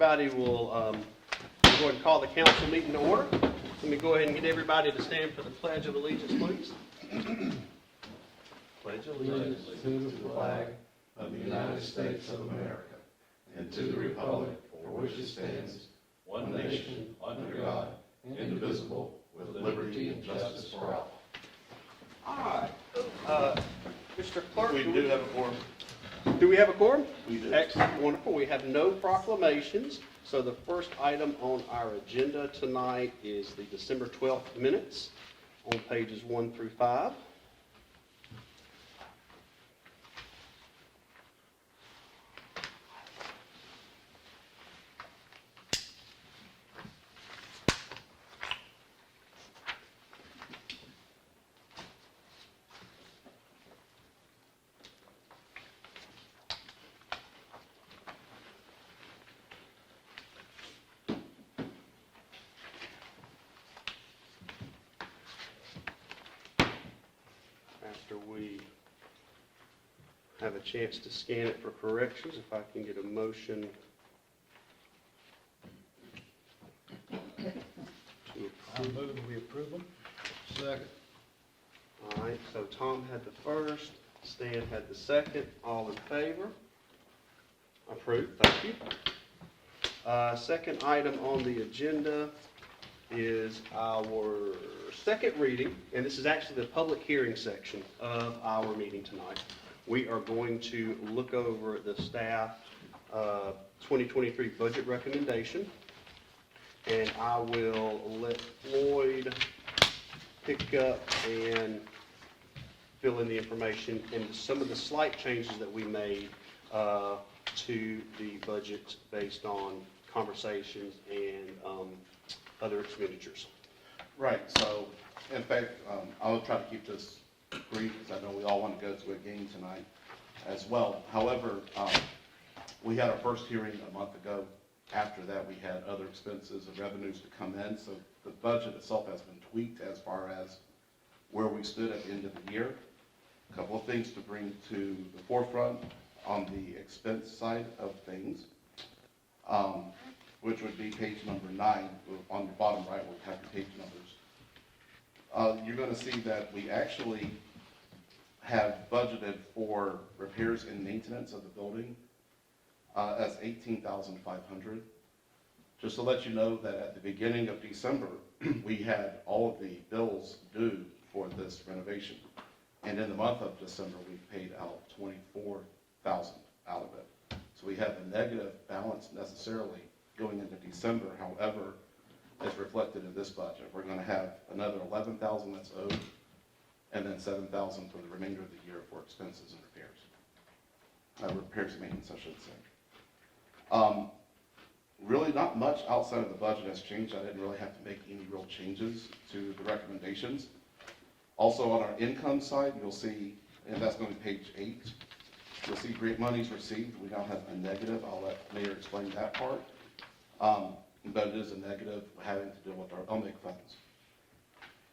everybody will go ahead and call the council meeting to order. Let me go ahead and get everybody to stand for the Pledge of Allegiance, please. Pledge allegiance to the flag of the United States of America and to the republic for which it stands, one nation, under God, indivisible, with liberty and justice for all. All right. Mr. Clerk, We do have a quorum. do we have a quorum? We do. Excellent, wonderful. We have no proclamations. So the first item on our agenda tonight is the December 12th minutes on pages 1 through 5. After we have a chance to scan it for corrections, if I can get a motion to I move we approve them. Second. All right, so Tom had the first, Stan had the second. All in favor? Approved, thank you. Second item on the agenda is our second reading, and this is actually the public hearing section of our meeting tonight. We are going to look over the staff 2023 budget recommendation, and I will let Floyd pick up and fill in the information and some of the slight changes that we made to the budget based on conversations and other expenditures. Right, so, in fact, I'll try to keep this brief, because I know we all want to go to a game tonight as well. However, we had our first hearing a month ago. After that, we had other expenses and revenues to come in, so the budget itself has been tweaked as far as where we stood at the end of the year. A couple of things to bring to the forefront on the expense side of things, which would be page number 9, on the bottom right where we have the page numbers. You're going to see that we actually have budgeted for repairs and maintenance of the building as $18,500. Just to let you know that at the beginning of December, we had all of the bills due for this renovation. And in the month of December, we paid out $24,000 out of it. So we have a negative balance necessarily going into December. However, as reflected in this budget, we're going to have another $11,000 that's owed, and then $7,000 for the remainder of the year for expenses and repairs. Repairs and maintenance, I should say. Really not much outside of the budget has changed. I didn't really have to make any real changes to the recommendations. Also on our income side, you'll see, and that's going to be page 8, you'll see grant monies received. We now have a negative. I'll let Mayor explain that part. But it is a negative having to deal with our OMIC funds.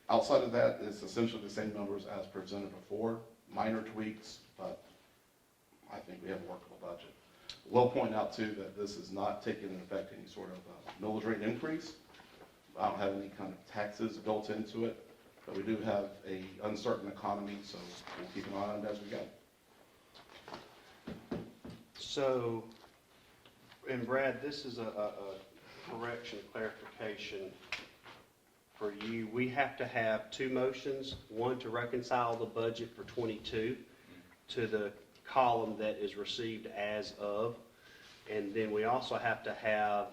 Outside of that, it's essentially the same numbers as presented before. Minor tweaks, but I think we have a workable budget. We'll point out too that this is not taking into effect any sort of millage rate increase. I don't have any kind of taxes built into it, but we do have a uncertain economy, so we'll keep an eye on it as we go. So, and Brad, this is a correction, clarification for you. We have to have 2 motions, one to reconcile the budget for 22 to the column that is received as of, and then we also have to have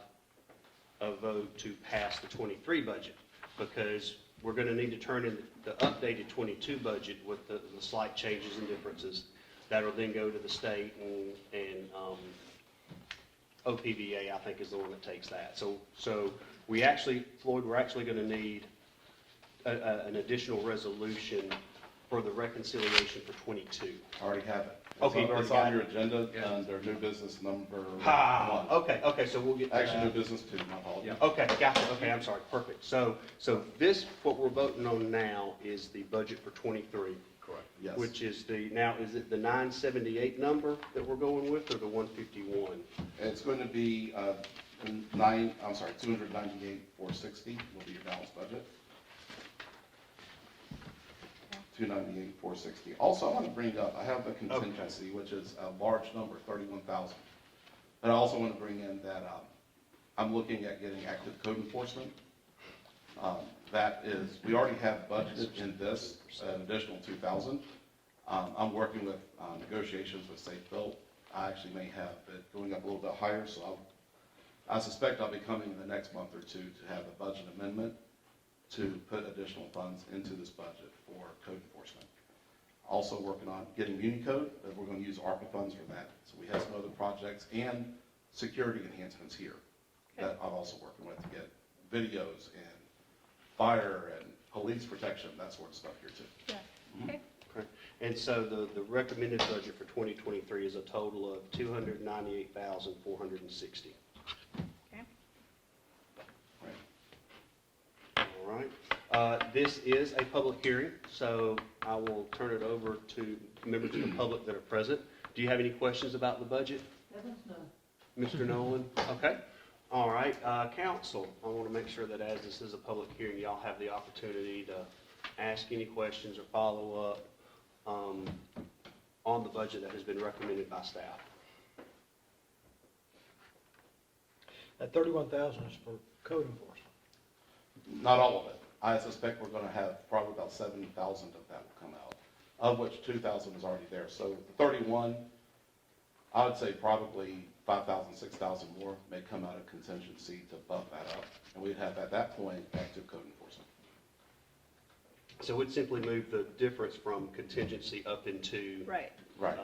a vote to pass the 23 budget, because we're going to need to turn in the updated 22 budget with the slight changes and differences. That'll then go to the state, and OPVA, I think, is the one that takes that. So we actually, Floyd, we're actually going to need an additional resolution for the reconciliation for 22. I already have it. Okay, It's on your agenda, under new business number 1. Okay, so we'll get to Actually, new that. business 2, my apologies. Yeah, okay, gotcha, okay, I'm sorry, perfect. So this, what we're voting on now is the budget for 23. Correct, yes. Which is now, is it the 978 number that we're going with, or the 151? It's going to be, $298,460 will be your balanced budget. 298,460. Also, I want to bring up, I have the contingency, which is a large number, 31,000. But I also want to bring in that I'm looking at getting active code enforcement. That is, we already have budgeted in this an additional 2,000. I'm working with negotiations with Safe Built. I actually may have it going up a little bit higher, so I suspect I'll be coming in the next month or two to have a budget amendment to put additional funds into this budget for code enforcement. Also working on getting Unicode, and we're going to use ARPA funds for that. So we have some other projects and security enhancements here that I'm also working with to get videos and fire and police protection, that sort of stuff here too. Yeah, okay. Okay. And so the recommended budget for 2023 is a total of $298,460. Okay. All right. This is a public hearing, so I will turn it over to members of the public that are present. Do you have any questions about the budget? Mr. Nolan? Okay. All right. Council, I want to make sure that as this is a public hearing, y'all have the opportunity to ask any questions or follow up on the budget that has been recommended by staff. That 31,000 is for code enforcement. Not all of it. I suspect we're going to have probably about 7,000 of that will come out, of which 2,000 is already there. So the 31, I would say probably 5,000, 6,000 more may come out of contingency to bump that up. And we'd have at that point active code enforcement. So we'd simply move the difference from contingency up into Right. Right.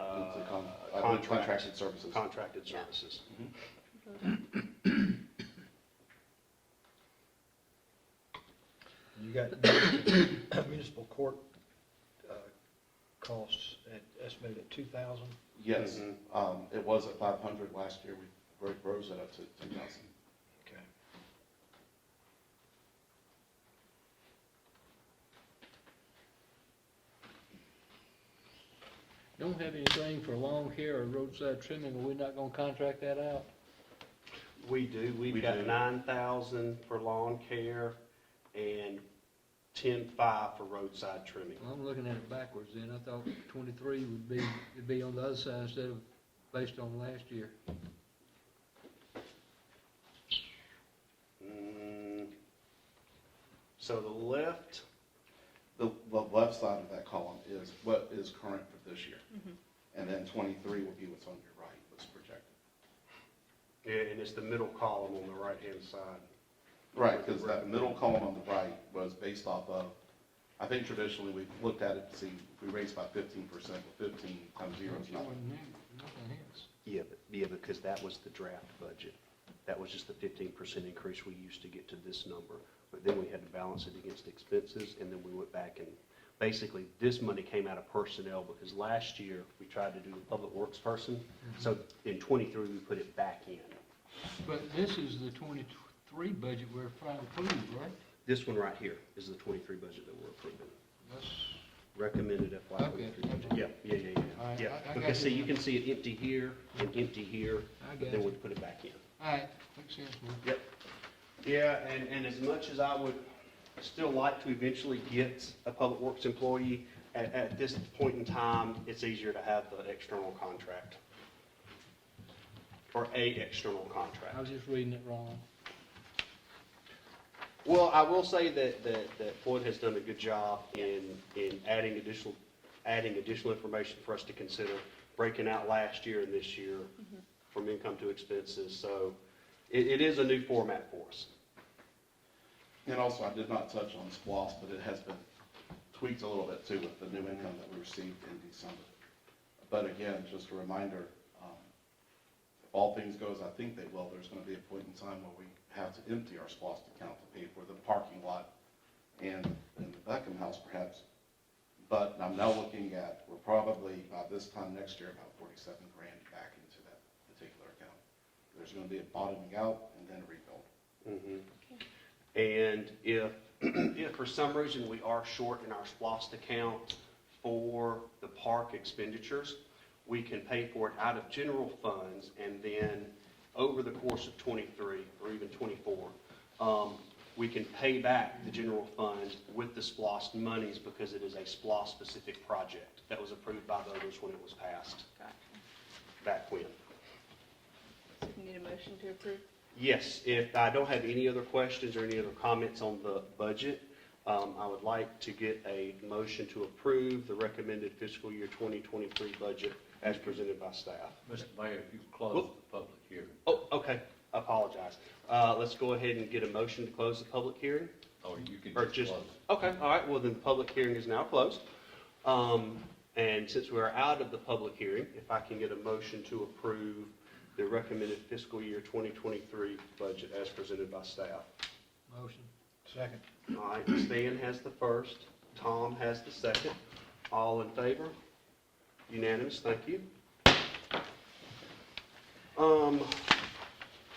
Contracted services. contracted Yeah. services. You got municipal court costs estimated at 2,000. Yes, it was at 500 last year. We rose it up to 2,000. Okay. Don't have anything for lawn care or roadside trimming, are we not gonna contract that out? We do. We've We got do. 9,000 for lawn care and 10,500 for roadside trimming. Well, I'm looking at it backwards then, I thought 23 it'd be on the other side instead of based on last year. So the left, The left side of that column is what is current for this year. And then 23 will be what's on your right, what's projected. and it's the middle column on the right-hand side. Right, because that middle column on the right was based off of, I think traditionally we've looked at it to see if we raised by 15%, well 15 times 0 is nothing. Nothing else. Yeah, because that was the draft budget. That was just the 15% increase we used to get to this number. But then we had to balance it against expenses, and then we went back and basically this money came out of personnel because last year we tried to do the public works person. So in 23 we put it back in. But this is the 23 budget we're trying to approve, right? This one right here is the 23 budget that we're approving. That's, Recommended FY 23 budget. Yeah. All right, Yeah, I got because see, you. you can see it empty here and empty here, I but got then we you. put it back in. All right, makes sense, man. Yep. Yeah, and as much as I would still like to eventually get a public works employee, at this point in time, it's easier to have the external contract. Or a external contract. I was just reading it wrong. Well, I will say that Floyd has done a good job in adding additional information for us to consider, breaking out last year and this year from income to expenses. So it is a new format for us. And also, I did not touch on SPLOST, but it has been tweaked a little bit too with the new income that we received in December. But again, just a reminder, if all things go as I think they will, there's going to be a point in time where we have to empty our SPLOST account to pay for the parking lot and the Beckham House perhaps. But I'm now looking at, we're probably by this time next year, about 47 grand back into that particular account. There's going to be a bottoming out and then a rebuild. Mhm. And if for some reason we are short in our SPLOST account for the park expenditures, we can pay for it out of general funds and then over the course of 23 or even 24, we can pay back the general fund with the SPLOST monies because it is a SPLOST-specific project that was approved by voters when it was passed Gotcha. back when. So you need a motion to approve? Yes, if I don't have any other questions or any other comments on the budget, I would like to get a motion to approve the recommended fiscal year 2023 budget as presented by staff. Mr. Mayor, if you close Whoop. the public hearing, Oh, okay, I apologize. Let's go ahead and get a motion to close the public hearing. or you can Or just just, close it. okay, all right, well then the public hearing is now closed. And since we're out of the public hearing, if I can get a motion to approve the recommended fiscal year 2023 budget as presented by staff. Motion. Second. All right, Stan has the first, Tom has the second. All in favor? Unanimous, thank you.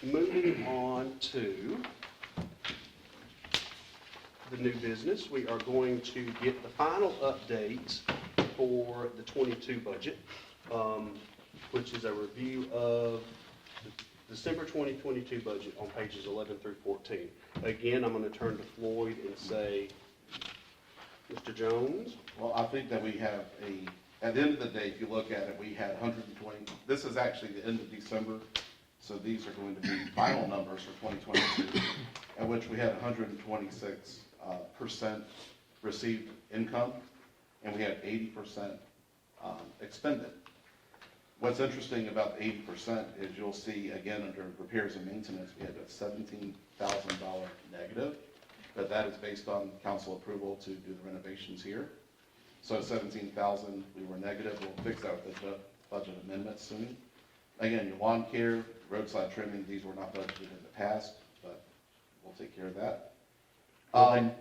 Moving on to the new business, we are going to get the final updates for the 22 budget, which is a review of the December 2022 budget on pages 11 through 14. Again, I'm going to turn to Floyd and say, Mr. Jones? Well, I think that we have at the end of the day, if you look at it, we had 120, this is actually the end of December, so these are going to be final numbers for 2022, at which we had 126% received income, and we had 80% expended. What's interesting about the 80% is you'll see, again, under repairs and maintenance, we had a $17,000 negative, but that is based on council approval to do the renovations here. So 17,000, we were negative. We'll fix that with the budget amendment soon. Again, your lawn care, roadside trimming, these were not budgeted in the past, but we'll take care of that.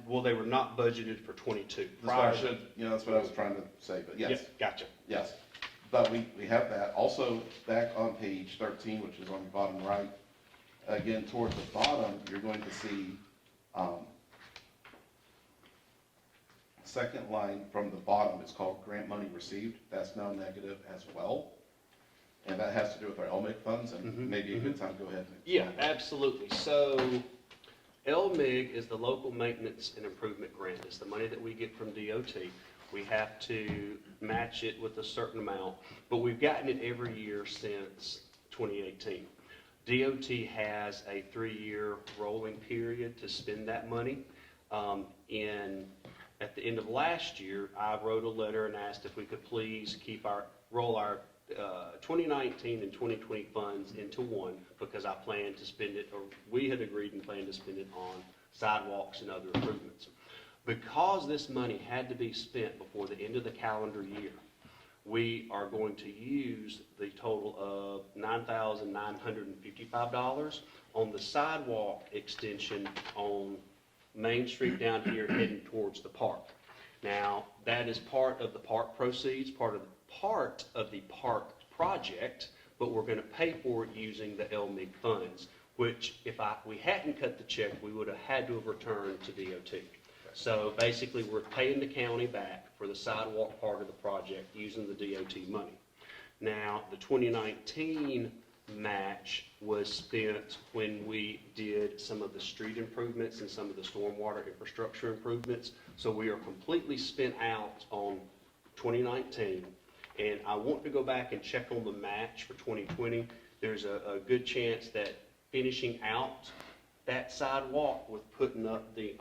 Well, they were not budgeted for 22. That's what I should, that's what I was trying to say, but yes. Yep, gotcha. Yes, but we have that. Also, back on page 13, which is on the bottom right, again, towards the bottom, you're going to see second line from the bottom, it's called grant money received. That's now negative as well. And that has to do with our LMIG funds, and maybe a good time to go ahead and. Yeah, absolutely. So LMIG is the Local Maintenance and Improvement Grant. It's the money that we get from DOT. We have to match it with a certain amount, but we've gotten it every year since 2018. DOT has a 3-year rolling period to spend that money. At the end of last year, I wrote a letter and asked if we could please roll our 2019 and 2020 funds into one, because I plan to spend it, or we had agreed and planned to spend it on sidewalks and other improvements. Because this money had to be spent before the end of the calendar year, we are going to use the total of $9,955 on the sidewalk extension on Main Street down here heading towards the park. Now, that is part of the park proceeds, part of the park project, but we're going to pay for it using the LMIG funds, which if we hadn't cut the check, we would have had to have returned to DOT. So basically, we're paying the county back for the sidewalk part of the project using the DOT money. Now, the 2019 match was spent when we did some of the street improvements and some of the stormwater infrastructure improvements. So we are completely spent out on 2019. And I want to go back and check on the match for 2020. There's a good chance that finishing out that sidewalk with putting up the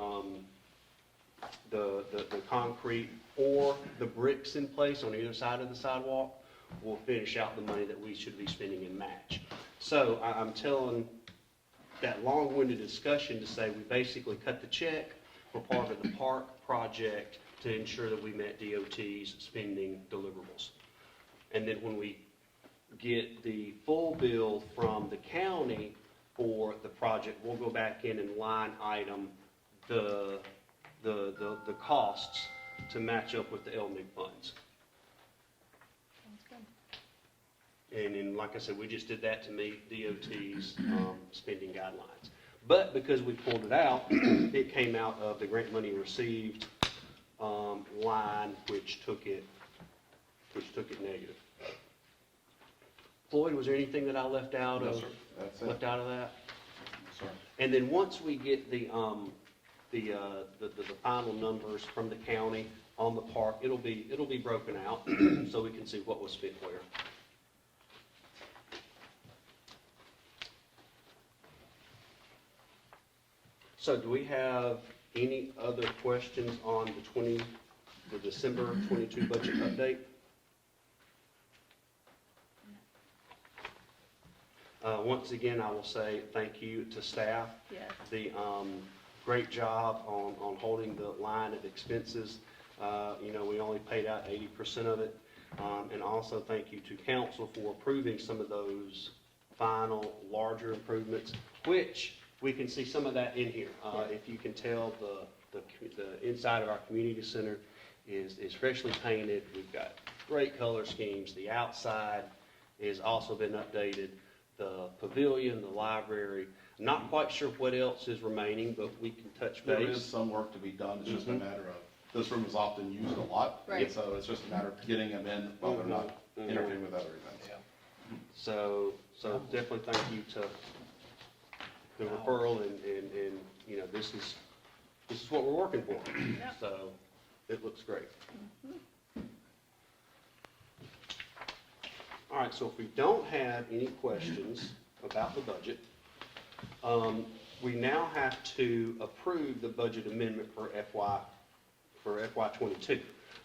concrete or the bricks in place on either side of the sidewalk will finish out the money that we should be spending in match. So I'm telling that long-winded discussion to say we basically cut the check for part of the park project to ensure that we met DOT's spending deliverables. And then when we get the full bill from the county for the project, we'll go back in and line item the costs to match up with the LMIG funds. Sounds good. And then, like I said, we just did that to meet DOT's spending guidelines. But because we pulled it out, it came out of the grant money received line, which took it negative. Floyd, was there anything that I left out No, of, sir. That's it. left out of that? Sir. And then once we get the final numbers from the county on the park, it'll be broken out, so we can see what was spent where. So do we have any other questions on the December 22 budget update? Once again, I will say thank you to staff. Yes. The great job on holding the line of expenses. We only paid out 80% of it. And also thank you to council for approving some of those final larger improvements, which we can see some of that in here. If you can tell, the inside of our community center is freshly painted. We've got great color schemes. The outside has also been updated. The pavilion, the library. Not quite sure what else is remaining, but we can touch There base. is some work to be done, it's just a Mhm. matter of, this room is often used a lot. Right. So it's just a matter of getting them in while they're not Mhm. interfering with other events. So definitely thank you to the referral and, this is what we're working for. Yep. So it looks great. All right, so if we don't have any questions about the budget, we now have to approve the budget amendment for FY '22.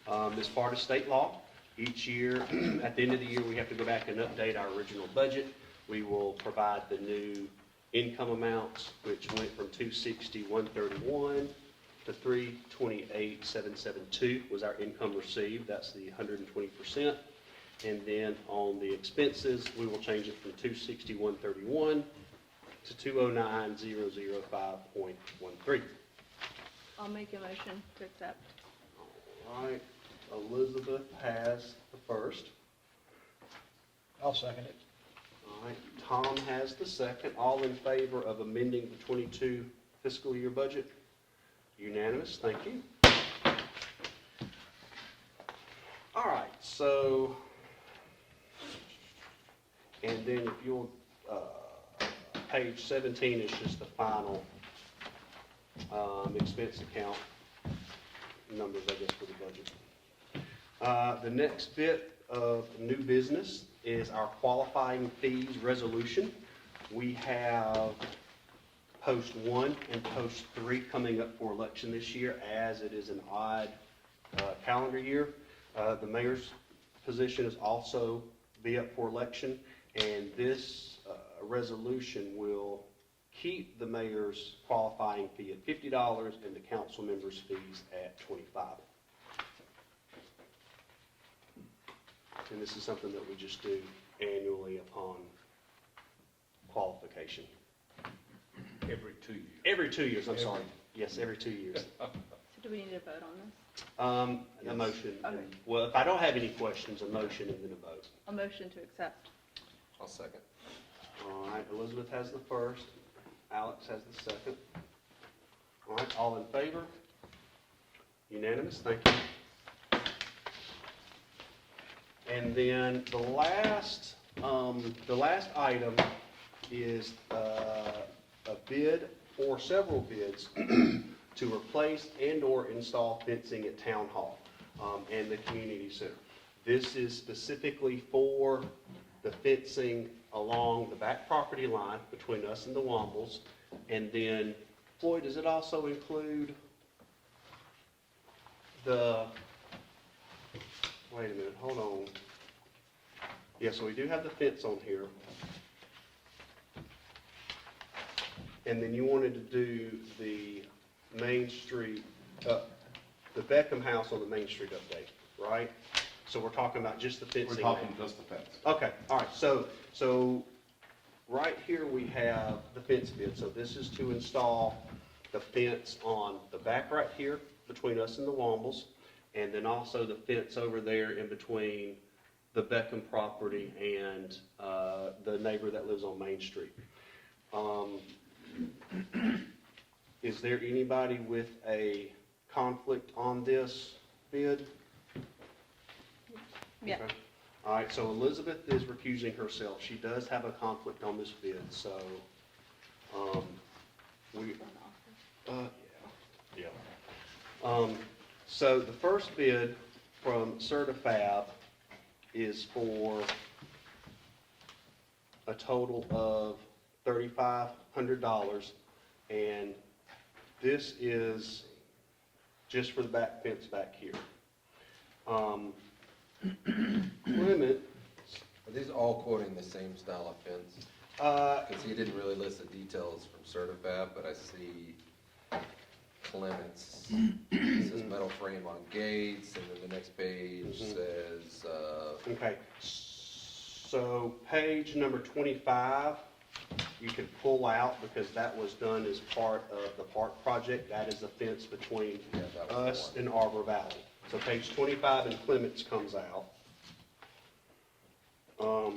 As part of state law, each year, at the end of the year, we have to go back and update our original budget. We will provide the new income amounts, which went from 260,131 to 328,772 was our income received. That's the 120%. And then on the expenses, we will change it from 261,131 to 209,005.13. I'll make a motion to accept. All right, Elizabeth has the first. I'll second it. All right, Tom has the second. All in favor of amending the 22 fiscal year budget? Unanimous, thank you. All right, so, and then if you'll, page 17 is just the final expense account numbers, I guess, for the budget. The next bit of new business is our qualifying fees resolution. We have post 1 and post 3 coming up for election this year, as it is an odd calendar year. The mayor's position is also be up for election, and this resolution will keep the mayor's qualifying fee at $50 and the council members' fees at $25. And this is something that we just do annually upon qualification. Every 2 years. Every 2 years, I'm sorry. Yes, every 2 years. So do we need to vote on this? A Yes. motion. Okay. Well, if I don't have any questions, a motion and then a vote. A motion to accept. I'll second. All right, Elizabeth has the first. Alex has the second. All right, all in favor? Unanimous, thank you. And then the last item is a bid or several bids to replace and/or install fencing at Town Hall and the community center. This is specifically for the fencing along the back property line between us and the Wombles. And then, Floyd, does it also include wait a minute, hold on. Yeah, so we do have the fence on here. And then you wanted to do the Main Street, the Beckham House on the Main Street update, right? So we're talking about just the fencing. We're talking just the fence. Okay, all right, so right here we have the fence bid. So this is to install the fence on the back right here between us and the Wombles, and then also the fence over there in between the Beckham property and the neighbor that lives on Main Street. Is there anybody with a conflict on this bid? Yeah. Okay. All right, so Elizabeth is recusing herself. She does have a conflict on this bid, so, we, yeah. So the first bid from Certifab is for a total of $3,500, and this is just for the back fence back here. Clement, Are these all quoting the same style of fence? Because he didn't really list the details from Certifab, but I see Clements. It says metal frame on gates, and then the next page says, okay, so page number 25, you can pull out because that was done as part of the park project. That is the fence between Yeah, that was the us one. and Arbor Valley. So page 25 in Clements comes out. so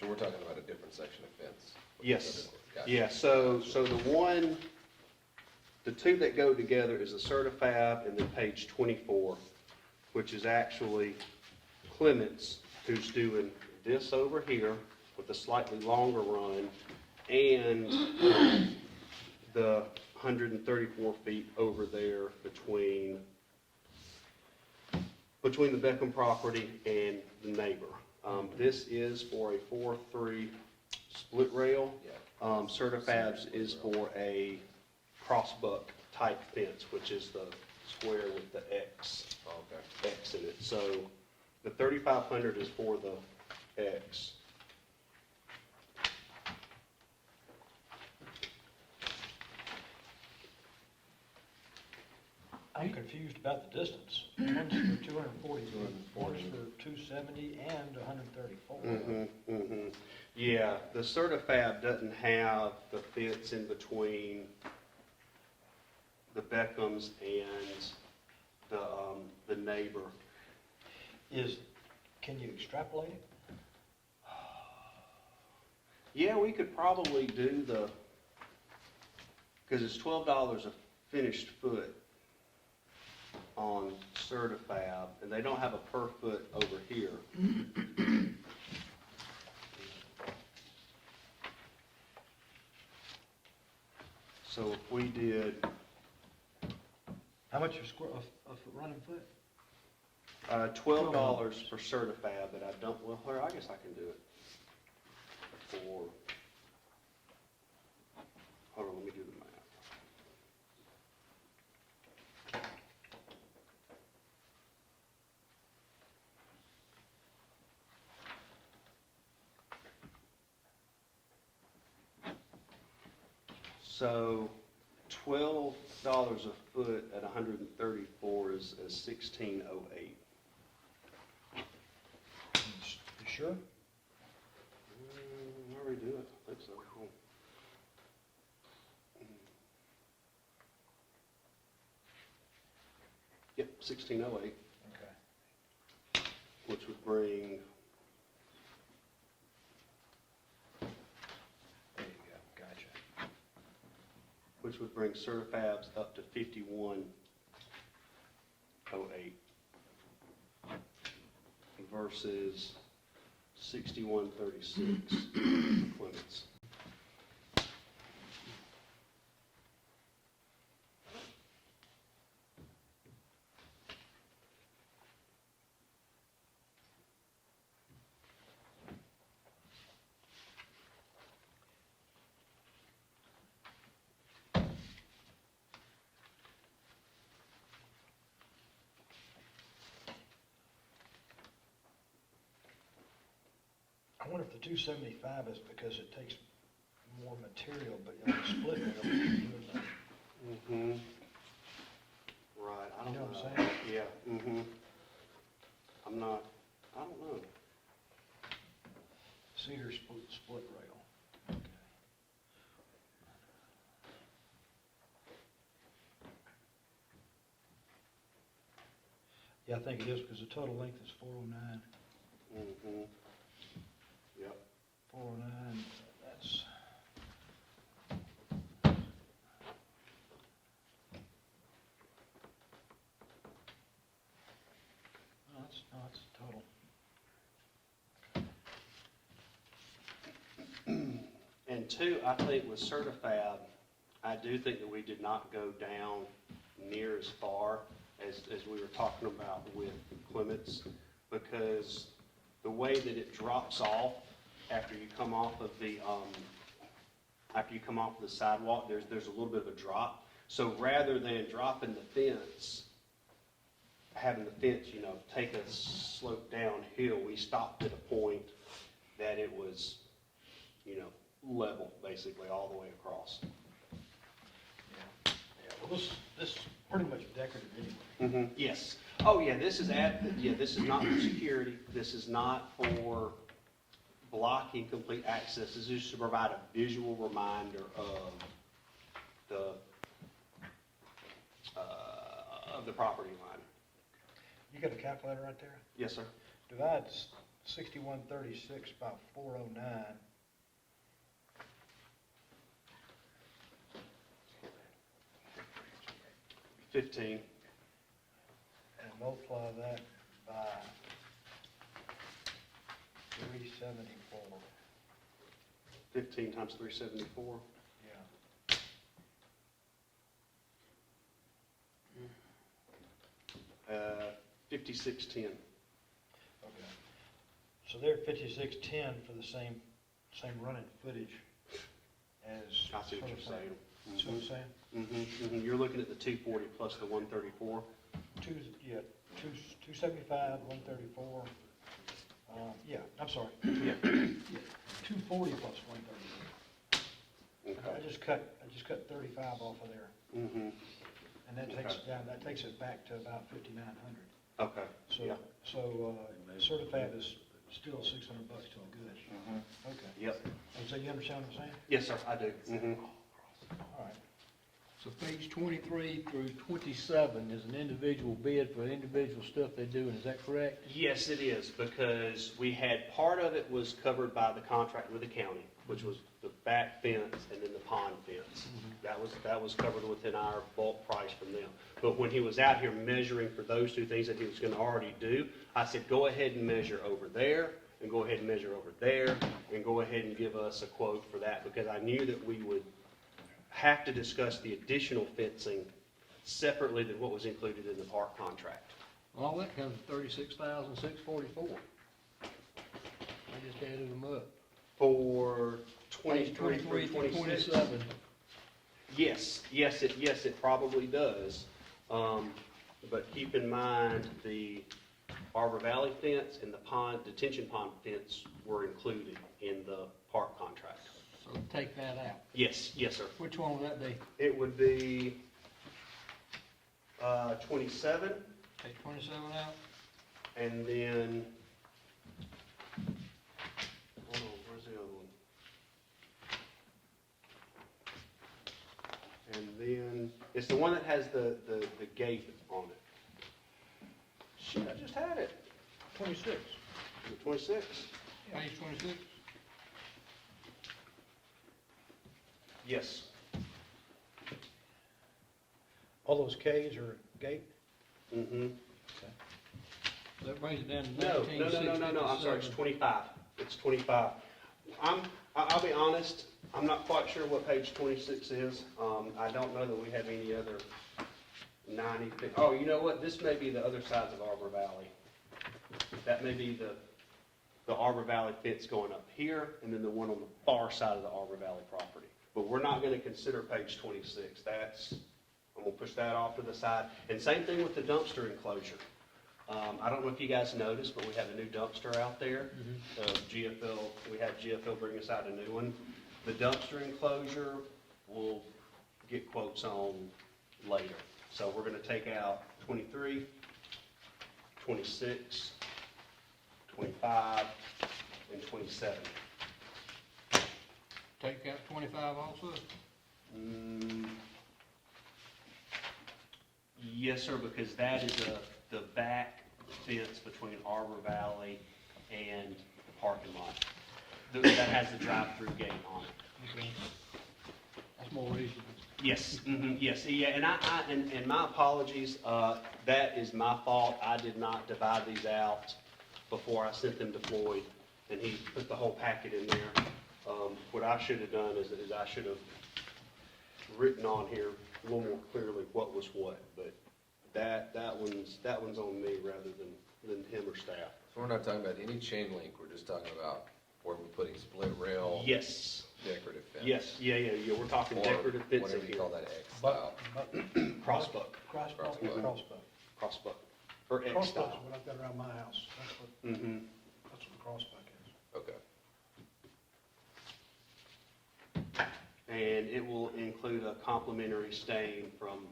we're talking about a different section of fence. Yes, Gotcha. yeah, so the two that go together is the Certifab and then page 24, which is actually Clements, who's doing this over here with a slightly longer run, and the 134 feet over there between the Beckham property and the neighbor. This is for a 4-3 split rail. Yeah. Certifab's is for a crossbuck type fence, which is the square with the X in it. So the 3,500 is for the X. I'm confused about the distance. One's for 240 feet, one's for 270 and 134. Yeah, the Certifab doesn't have the fence in between the Beckhams and the neighbor. Can you extrapolate it? Yeah, we could probably do because it's $12 a finished foot on Certifab, and they don't have a per foot over here. So if we did How much a square, a running foot? $12 for Certifab, but I don't, well, I guess I can do it for, hold on, let me do the math. So $12 a foot at 134 is 1608. You sure? I already do it, I think so. Hold on. Yep, 1608, Okay. which would bring, There you go, gotcha. which would bring Certifabs up to 5108 versus 6136 for Clements. I wonder if the 275 is because it takes more material, but on the split rail, Mm-hmm. Right, I don't You know know. what I'm saying? Yeah, mm-hmm. I don't know. cedar split rail. Okay. Yeah, I think it is because the total length is 409. Mm-hmm. Yep. 409, that's... No, that's not. two, I think with Certifab, I do think that we did not go down near as far as we were talking about with Clements, because the way that it drops off after you come off of the, sidewalk, there's a little bit of a drop. So rather than dropping the fence, having the fence, take a slope downhill, we stopped at a point that it was, level, basically, all the way across. Yeah, well, this is pretty much decorative anyway. Yes. Oh, yeah, this is not for security. This is not for blocking complete access. This is just to provide a visual reminder of the property line. You got a calculator right there? Yes, sir. Divide 6136 by 409. 15. And multiply that by 374. 15 times 374. Yeah. 5610. Okay. So they're 5610 for the same running footage as. I see what you're saying. See what I'm saying? You're looking at the 240 plus the 134. 275, 134. Yeah, I'm sorry. Yeah. 240 plus 134. Okay. I just cut 35 off of there, Mm-hmm. and that takes it down. That takes it back to about 5,900. Okay. So, Yeah. so Certifab is still $600 till good. Okay. Yep. And so you understand what I'm saying? Yes, sir. I do. Mm-hmm. All right. So page 23 through 27 is an individual bid for individual stuff they're doing, is that correct? Yes, it is, because we had, part of it was covered by the contract with the county, which was the back fence and then the pond fence. That was covered within our bulk price from them. But when he was out here measuring for those two things that he was gonna already do, I said, go ahead and measure over there, and go ahead and measure over there, and go ahead and give us a quote for that, because I knew that we would have to discuss the additional fencing separately than what was included in the park contract. Well, all that comes to $36,644. I just added them up. For Page 23 23 through through 26? 27. Yes, it probably does. But keep in mind, the Arbor Valley fence and the detention pond fence were included in the park contract. So take that out. Yes, sir. Which one would that be? It would be 27, Take 27 out? and then, hold on, where's the other one? And then, it's the one that has the gate on it. Shit, I just had it. 26. Is it 26? Page 26? Yes. All those Ks are gate? Mm-hmm. That brings it down to No, 19,657. I'm sorry, it's 25. It's 25. I'll be honest, I'm not quite sure what page 26 is. I don't know that we have any other 90. Oh, you know what? This may be the other sides of Arbor Valley. That may be the Arbor Valley fence going up here, and then the one on the far side of the Arbor Valley property. But we're not gonna consider page 26. I'm gonna push that off to the side. And same thing with the dumpster enclosure. I don't know if you guys noticed, but we have a new dumpster out there. GFL, we had GFL bring us out a new one. The dumpster enclosure, we'll get quotes on later. So we're gonna take out 23, 26, 25, and 27. Take out 25 also? Yes, sir, because that is the back fence between Arbor Valley and the parking lot. That has the drive-through gate on it. Okay. That's more reasonable. Yes, yes, yeah, and my apologies, that is my fault. I did not divide these out before I sent them to Floyd, and he put the whole packet in there. What I should have done is I should have written on here a little more clearly what was what, but that one's on me rather than him or staff. So we're not talking about any chain link, we're just talking about where we're putting split rail, Yes, decorative fence. yes, yeah, we're talking Or decorative fencing whatever you here. call that X style. Crossbuck, Crossbuck, Crossbuck. crossbuck. crossbuck, or X Crossbuck's style. what I've got around my house. Mm-hmm. That's what crossbuck is. Okay. And it will include a complementary stain from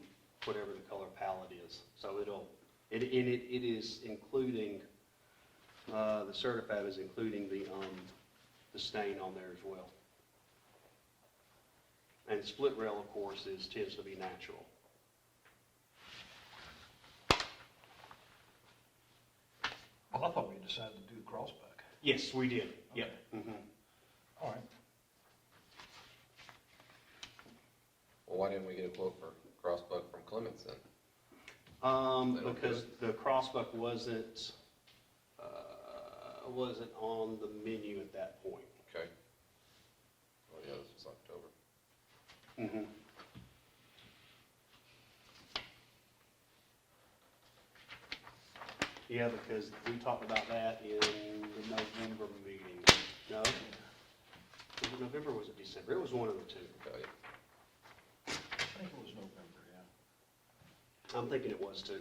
whatever the color palette is. So it is including, the Certifab is including the stain on there as well. And split rail, of course, tends to be natural. Well, I thought we decided to do crossbuck. Yes, we did. Yep. Mhm. All right. Well, why didn't we get a quote for crossbuck from Clements then? They don't Because do the crossbuck wasn't on the menu at that point. Okay. Oh yeah, this was October. Mhm. Yeah, because we talked about that in the November meeting. No? Was it November or was it December? It was one of the two. Okay. I think it was November, yeah. I'm thinking it was too.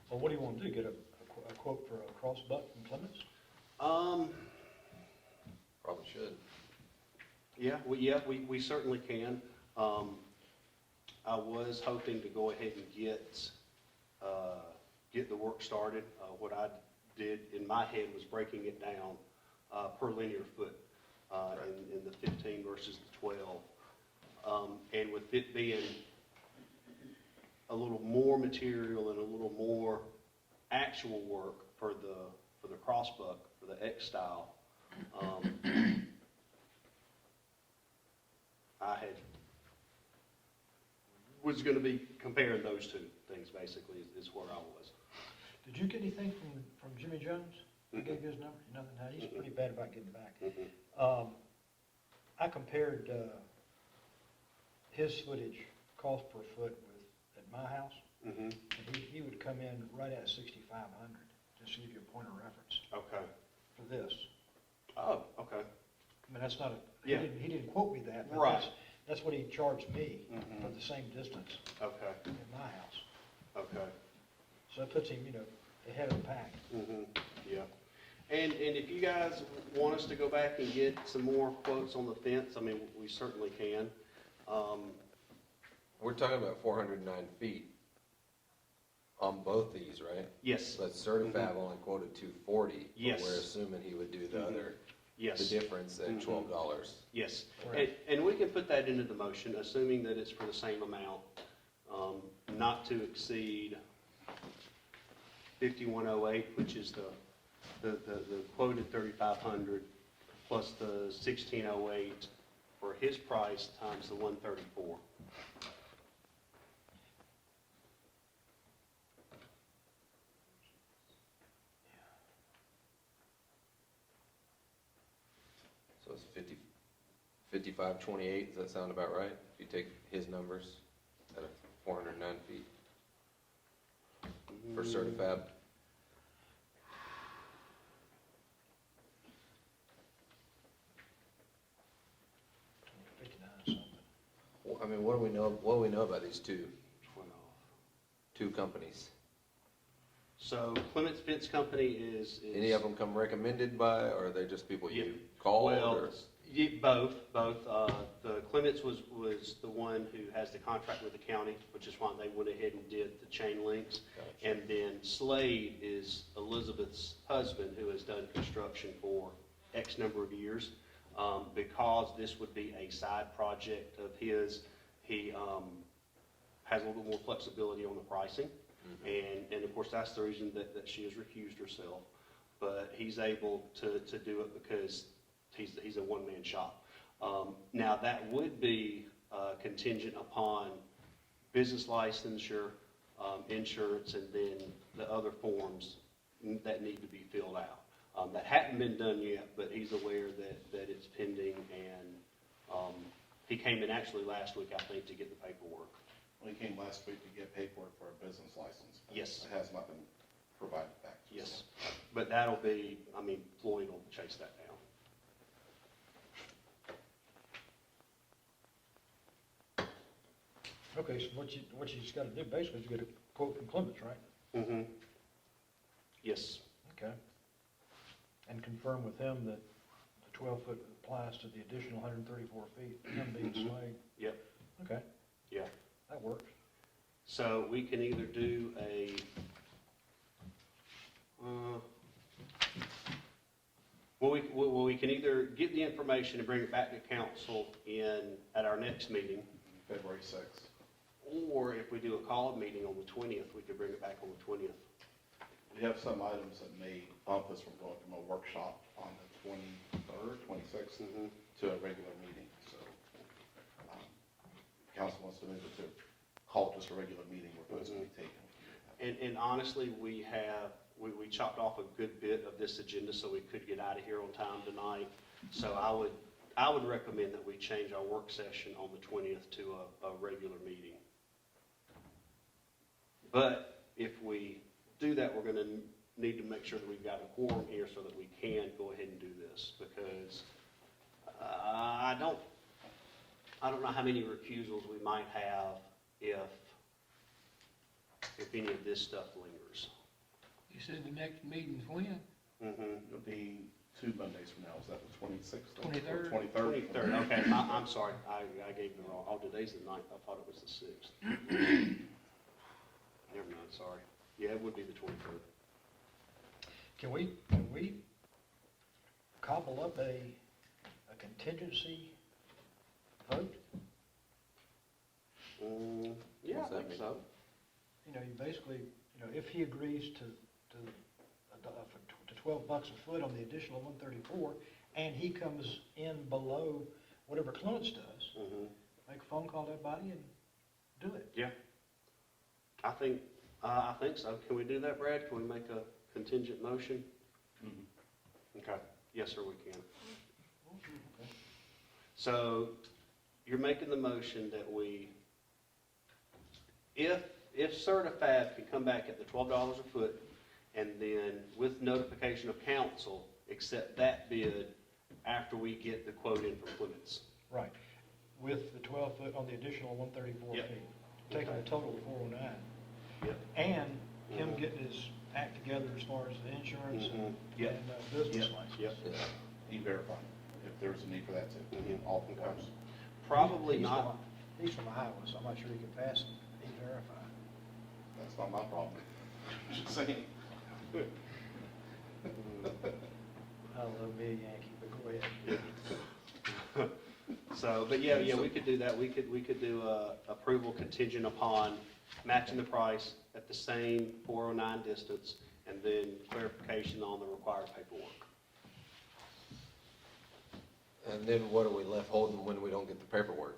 Well, what do you want to do? Get a quote for a crossbuck from Clements? Probably should. Yeah, we certainly can. I was hoping to go ahead and get the work started. What I did in my head was breaking it down per linear foot in the 15 versus the 12. And with it being a little more material and a little more actual work for the crossbuck, for the X style, was going to be comparing those two things, basically, is where I was. Did you get anything from Jimmy Jones? He gave you his number? Nothing? No, he's pretty bad about getting back. Mhm. I compared his footage, cost per foot at my house, Mhm. and he would come in right at 6,500, just to give you a point of reference Okay. for this. Oh, okay. I mean, that's not Yeah. he didn't quote me that, but Right. that's what he charged me Mhm. for the same distance Okay. in my house. Okay. So that puts him, ahead of the pack. Yeah. And if you guys want us to go back and get some more quotes on the fence, I mean, we certainly can. We're talking about 409 feet on both these, right? Yes. But Certifab only quoted 240. Yes. But we're assuming he would do the Mhm. other, the Yes. difference at Mhm. $12. Yes. Correct. And we can put that into the motion, assuming that it's for the same amount, not to exceed 5108, which is the quoted 3,500 plus the 1608 for his price times the 134. So it's 5528, does that sound about right? If you take his numbers at 409 feet for Certifab? $59 something. Well, I mean, what do we know about these two 12. companies? So Clements Fence Company is. Any of them come recommended by, or are they just people you Yeah. called? Well, or? both. The Clements was the one who has the contract with the county, which is why they went ahead and did the chain links. Gotcha. And then Slade is Elizabeth's husband, who has done construction for X number of years. Because this would be a side project of his, he has a little bit more flexibility on the pricing. And of course, that's the reason that she has recused herself. But he's able to do it because he's a one-man shop. Now, that would be contingent upon business licensure, insurance, and then the other forms that need to be filled out. That hadn't been done yet, but he's aware that it's pending, and he came in actually last week, I think, to get the paperwork. We came last week to get paperwork for a business license. But Yes. It has not been provided back to us. Yes, but that'll be, Floyd will chase that down. Okay, so what you just gotta do basically is get a quote from Clements, right? Mm-hmm. Yes. Okay. And confirm with him that the 12-foot applies to the additional 134 feet, him being Mhm. Slade. Yep. Okay, Yeah. that works. So we can either do we can either get the information and bring it back to council at our next meeting, February 6th. or if we do a call meeting on the 20th, we could bring it back on the 20th. We have some items that may bump us from going from a workshop on the 23rd, 26th Mm-hmm. to a regular meeting, so. Council wants to move it to call it just a regular meeting where votes will be taken. And honestly, we chopped off a good bit of this agenda so we could get out of here on time tonight. So I would recommend that we change our work session on the 20th to a regular meeting. But if we do that, we're going to need to make sure that we've got a quorum here so that we can go ahead and do this, because I don't know how many recusals we might have if any of this stuff lingers. You said the next meeting's when? Mm-hmm. It'll be 2 Mondays from now, is that the 26th? 23rd? 23rd. 23rd, okay, I'm sorry, I gave you the wrong, oh, today's the 9th, I thought it was the 6th. Never mind, sorry. Yeah, it would be the 23rd. Can we cobble up a contingency vote? Yeah, What's I that think mean? so. You know, you basically, if he agrees to $12 a foot on the additional 134, and he comes in below whatever Clements does, Mm-hmm. make a phone call to everybody and do it. Yeah. I think so. Can we do that, Brad? Can we make a contingent motion? Mhm. Okay. Yes, sir, we can. Okay. So you're making the motion that if Certifab can come back at the $12 a foot, and then with notification of council, accept that bid after we get the quote in from Clements. Right, with the 12 foot on the additional 134 Yep. feet, taking a total of 409. Yep. And him Mhm. getting his act together as far as the insurance Mhm. and Yep. business Yep. license. Yep. Yeah. E-Verify, if there's a need for that too, Mhm. all the cars. Probably He's not. from- He's from Iowa, so I'm not sure he can pass it, E-Verify. That's not my problem. Just saying. I love me a Yankee, but go ahead. So, but yeah, we could do that. We could do approval contingent upon matching the price at the same 409 distance, and then clarification on the required paperwork. And then what are we left holding when we don't get the paperwork?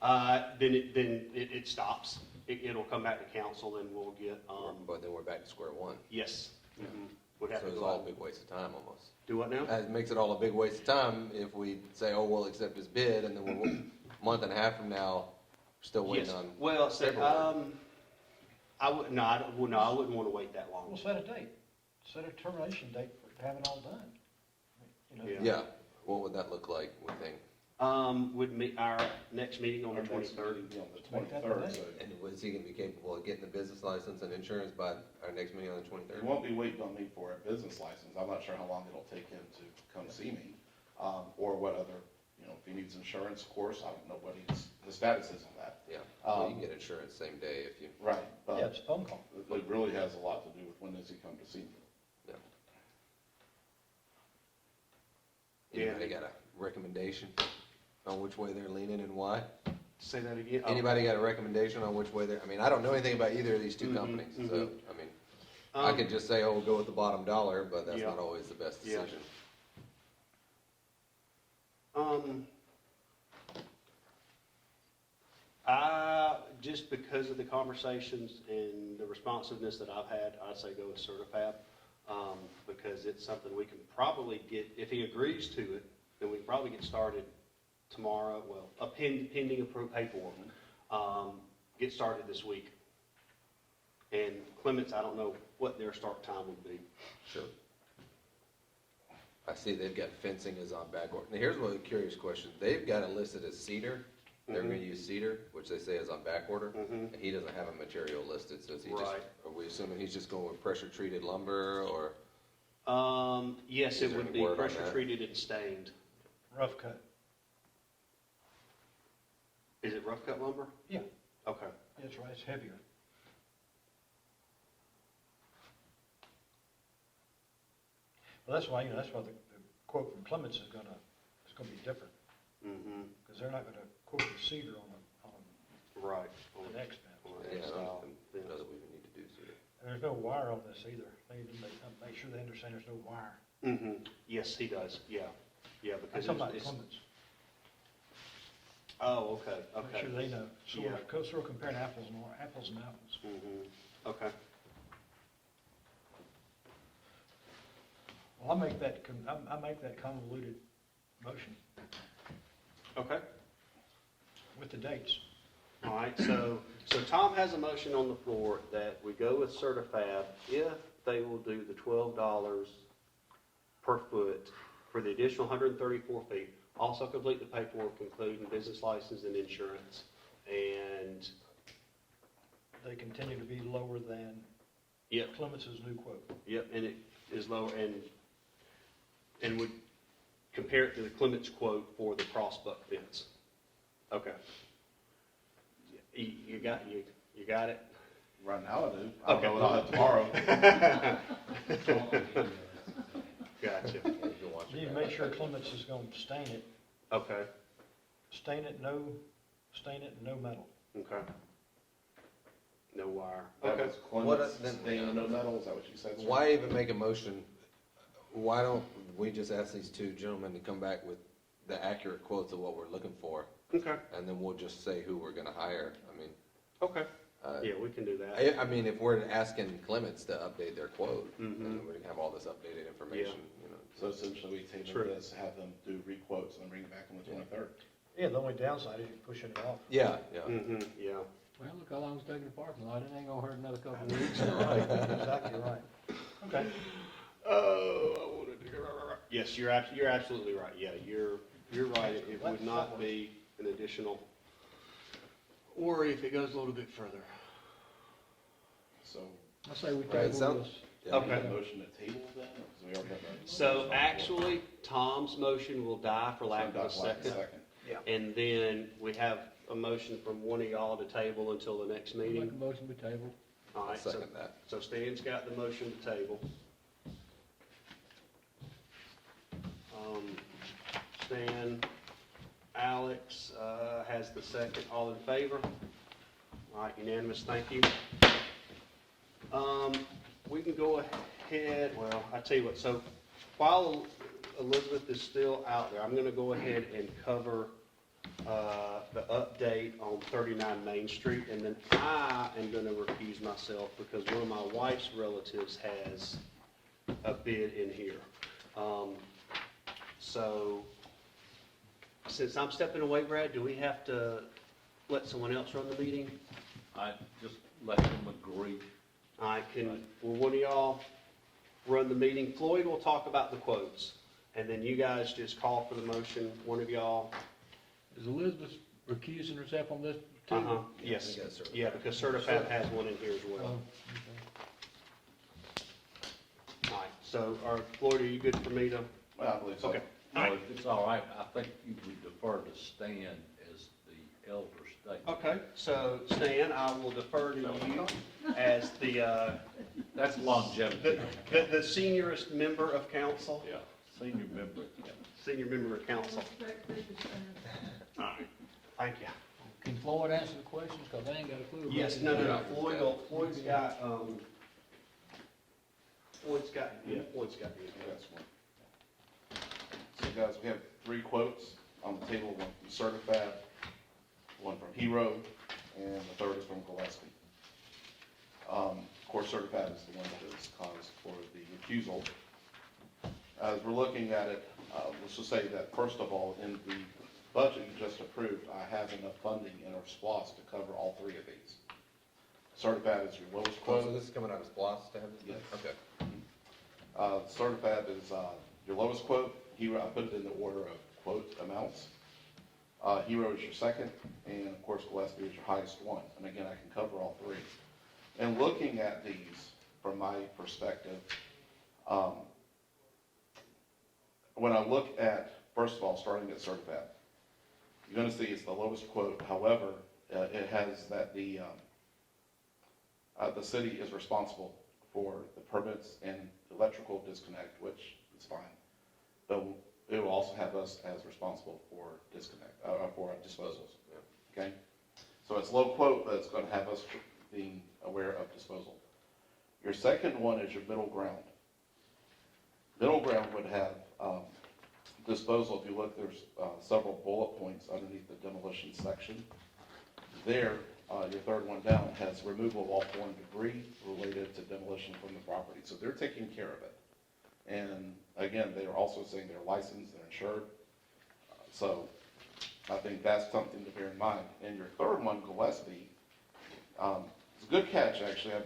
Then it stops. It'll come back to council, and we'll get, But then we're back to square one. yes. Mhm. Would have So to it's go all a out. big waste of time almost. Do what now? It makes it all a big waste of time if we say, oh, we'll accept his bid, and then we're a month and a half from now, still waiting Yes. on. Well, say, paperwork. I wouldn't want to wait that long. We'll set a date, set a termination date for to have it all done. You know, Yeah. Yeah, what would that look like, we think? Would meet our next meeting on the Our next 23rd. meeting will be on the Make that the 23rd, date. so And was he gonna be capable of getting the business license and insurance by our next meeting on the he 23rd? won't be waiting on me for a business license. I'm not sure how long it'll take him to come see me, or what other, if he needs insurance, of course, I don't know what his status is on that. Yeah, well, you can get insurance same day if you, Right, Yeah, but it's a phone call. it really has a lot to do with when does he come to see me. yeah. Yeah. Anybody got a recommendation on which way they're leaning and why? Say that again. Oh. Anybody got a recommendation on which way they're, I don't know anything about either of these two Mhm, companies, mhm. so, I Um, could just say, oh, we'll go with the bottom dollar, but that's Yeah. not always the best Yeah. decision. Just because of the conversations and the responsiveness that I've had, I'd say go with Certifab. because it's something we can probably get, if he agrees to it, then we can probably get started tomorrow, well, pending approved paperwork, get started this week. And Clements, I don't know what their start time would be. Sure. I see they've got fencing is on back order. Now, here's one curious question. They've got it listed as cedar. They're gonna use cedar, which they say is on back order. Mhm. And he doesn't have a material listed, so is he just, Right. are we assuming he's just going with pressure treated lumber or? Yes, Is it there would any be word on pressure that? treated and stained. Rough cut. Is it rough cut lumber? Yeah. Okay. That's right, it's heavier. Well, that's why, that's why the quote from Clements is gonna be different, Mm-hmm. because they're not gonna quote the cedar on Right. the next fence. On Yeah, that I style don't even know fence. that we even need to do cedar. And there's no wire on this either. They need to make sure they understand there's no wire. Mm-hmm. Yes, he does, yeah. Yeah, I'm because talking about it's, Clements. oh, okay, Make okay. sure they know. So Yeah. we're comparing apples and apples. Mm-hmm. Okay. Well, I make that convoluted motion Okay. with the dates. All right, so Tom has a motion on the floor that we go with Certifab if they will do the $12 per foot for the additional 134 feet. Also complete the paperwork, including business license and insurance. And, They continue to be lower than yep, Clements' new quote. yep, and it is lower, and would compare it to the Clements quote for the crossbuck fence. Okay. You got it? Right now I do. I'll Okay. go with it tomorrow. Gotcha. Yeah, you can watch You it need to back. make sure Clements is gonna stain it, Okay, no metal. okay. No wire. That Okay. was What Clemens, then- staying no metal, is that what you said, sir? Why even make a motion? Why don't we just ask these two gentlemen to come back with the accurate quotes of what we're looking for? Okay, And then we'll just say who we're gonna hire. I mean, okay. uh, Yeah, we can do that. I mean, if we're asking Clements to update their quote, then Mhm. we can have all this updated information, you know. So essentially, we table True. this, have them do re-quotes, and bring it back on the 23rd. Yeah, the only downside is you're pushing it off. Yeah, yeah. Mm-hmm, yeah. Well, look how long it's taking the parking lot, it ain't gonna hurt another couple of weeks. Right, exactly right. Okay. Oh, I wanted to. Yes, you're absolutely right. Yeah, you're right. It would not be an additional worry if it goes a little bit further. So, I say we Right, table sound- this. Yeah. Okay. make a motion to table then, because we already have that. So actually, Tom's motion will die for lack of a second. And then we have a motion from one of y'all to table until the next I'll make a meeting. motion to table. All I'll right, so, second that. so Stan's got the motion to table. Stan, Alex, has the second. All in favor? All right, unanimous, thank you. We can go ahead, well, I tell you what, so while Elizabeth is still out there, I'm gonna go ahead and cover, the update on 39 Main Street, and then I am gonna recuse myself because one of my wife's relatives has a bid in here. So, since I'm stepping away, Brad, do we have to let someone else run the meeting? I just let them agree. Will one of y'all run the meeting? Floyd will talk about the quotes, and then you guys just call for the motion, one of y'all. Is Elizabeth recusing herself on this too? Uh-huh, yes, You got Certifab. yeah, because Certifab has one in here as Oh, well. okay. All right, so, Floyd, are you good for me to? Well, I believe so. Okay. Well, if it's all right, I think you would defer to Stan as the elder statesman. Okay, so Stan, I will defer to you as the That's longevity. the seniorest member of council, Yeah, senior member. Yeah. senior member of council. All right, thank you. Can Floyd answer the questions, cause I ain't got a clue. about Yes, it. no, Floyd's got, Floyd's got the That's one. So guys, we have 3 quotes on the table, one from Certifab, one from Hero, and the third is from Gillespie. Of course, Certified is the one that is cause for the recusal. As we're looking at it, let's just say that, first of all, in the budget you just approved, I have enough funding in our SPOS to cover all three of these. Certified is your lowest Oh, so quote. this is coming out of SPOS to have this done? Yes. Okay. Certified is your lowest quote. Hero, I put it in the order of quote amounts. Hero is your second, and of course Gillespie is your highest one. And again, I can cover all three. And looking at these from my perspective, when I look at, first of all, starting at Certified, you're going to see it's the lowest quote. However, it has that the city is responsible for the permits and electrical disconnect, which is fine. But it will also have us as responsible for for disposals. Okay? So it's low quote, but it's going to have us being aware of disposal. Your second one is your middle ground. Middle ground would have disposal. If you look, there's several bullet points underneath the demolition section. There, your third one down has removal of all foreign debris related to demolition from the property. So they're taking care of it. And again, they are also saying they're licensed and insured. So I think that's something to bear in mind. And your third one, Gillespie, it's a good catch, actually. I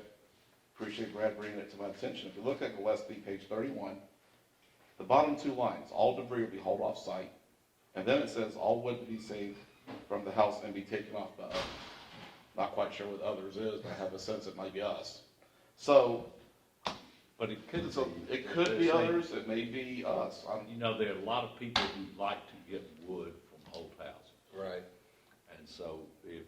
appreciate Brad bringing it to my attention. If you look at Gillespie, page 31, the bottom two lines, all debris will be hauled off site. And then it says all wood to be saved from the house and be taken off by others. Not quite sure what others is, but I have a sense it might be us. So, But it could so be. it could be others, it may be us. You know, there are a lot of people who like to get wood from old houses. Right. And so if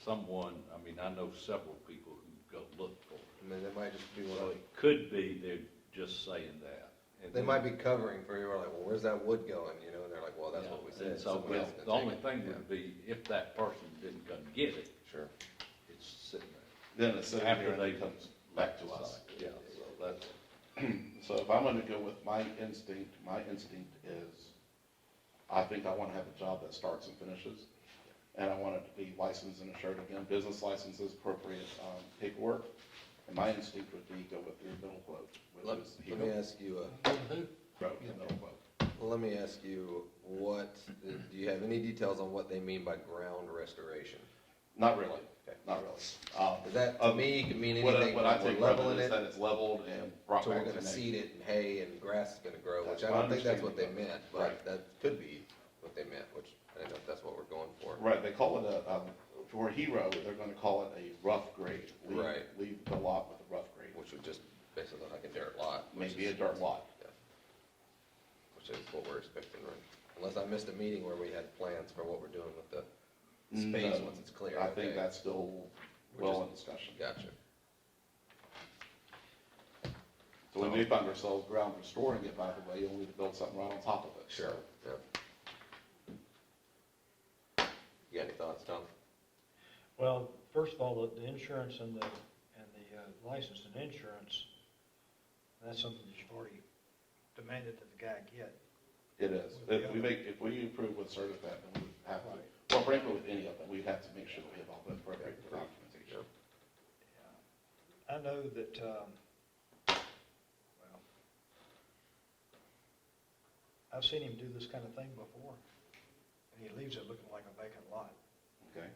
someone, I mean, I know several people who go look for it. I mean, they might just be So like, it could be they're just saying that. And they then- might be covering for you, or like, well, where's that wood going, you know, and they're like, well, that's Yeah, what we and said. so, Somebody well, else can the take only it. thing Yeah. would be if that person didn't come get it, Sure. it's sitting there. Then it's sitting After there and they it comes back to us. Yeah, so that's, So if I'm gonna go with my instinct is, I think I wanna have a job that starts and finishes. And I want it to be licensed and insured again, business licenses, appropriate paperwork. And my instinct would be go with your middle quote, Let which is let me ask you, middle quote. let me ask you, what, do you have any details on what they mean by ground restoration? Not really, Okay. not really. Is that, to me, could mean What anything, I like we're take from leveling it is it, that it's leveled and brought so we're back to gonna nature. seed it and hay and grass is gonna grow, which That's I my don't think that's what they understanding. meant, but Right. that could be what they meant, which I don't know if that's what we're going for. Right, they call it for a hero, they're gonna call it a rough grade. Right. Leave the lot with a rough grade, Which would just basically look like a dirt lot. which maybe a is- dirt lot. Yeah. Which is what we're expecting, right? Unless I missed a meeting where we had plans for what we're doing with the space No, once it's clear. I think okay. that's still We're well just- in discussion. Gotcha. So we may find ourselves ground restoring it, by the way, only to build something right on top of it. Sure, So, yeah. You got any thoughts, Tom? Well, first of all, the insurance and the license and insurance, that's something that you've already demanded that the guy get. It is. If we approve with Certified, then we would have to, well, frankly, with any of them, we'd have to make sure we have all the appropriate documentation. I know that, well, I've seen him do this kind of thing before, and he leaves it looking like a vacant lot. Okay?